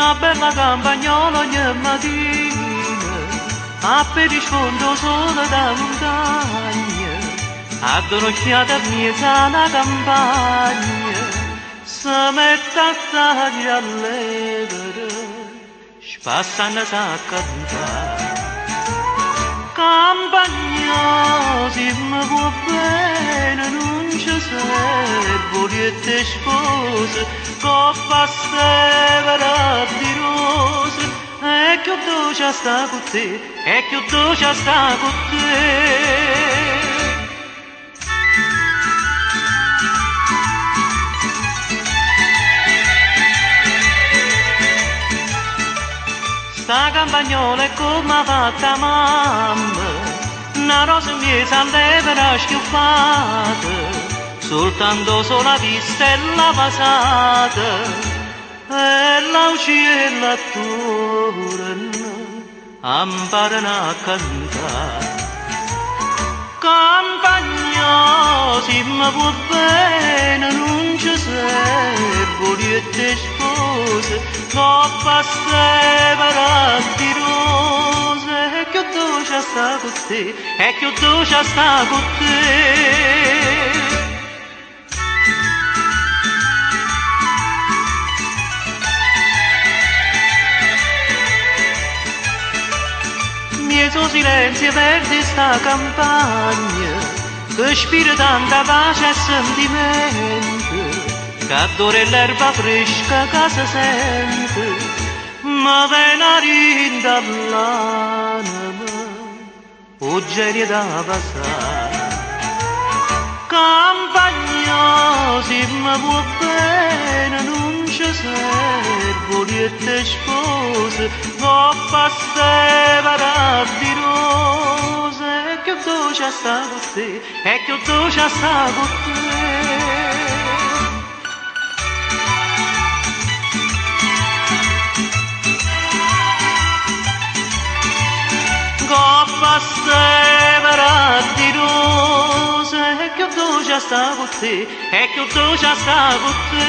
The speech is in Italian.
una bella campagnola ogni mattina, appena sfondo solo da montagna, ad un'occhiata mia sana campagna, si mette a tagliare all'evere, spassano a cantare. Campagna, se mi può bene, non ci servo liette spose, coppa severa di rose, e che dolce sta con te, e che dolce sta con te. Sta campagnola è come ha fatta mamma, una rosa mia s'allevera schiuffata, soltanto sola vista e la passata, e l'uccello attorno imparano a cantare. Campagna, se mi può bene, non ci servo liette spose, coppa severa di rose, e che dolce sta con te, e che dolce sta con te. Mezzo silenzio verde sta campagna, che spira tanta pace e sentimento, che adora l'erba fresca che si sente, ma viene a rinda all'anima, o geni da passare. Campagna, se mi può bene, non ci servo liette spose, coppa severa di rose, e che dolce sta con te, e che dolce sta con te. Coppa severa di rose, e che dolce sta con te, e che dolce sta con te.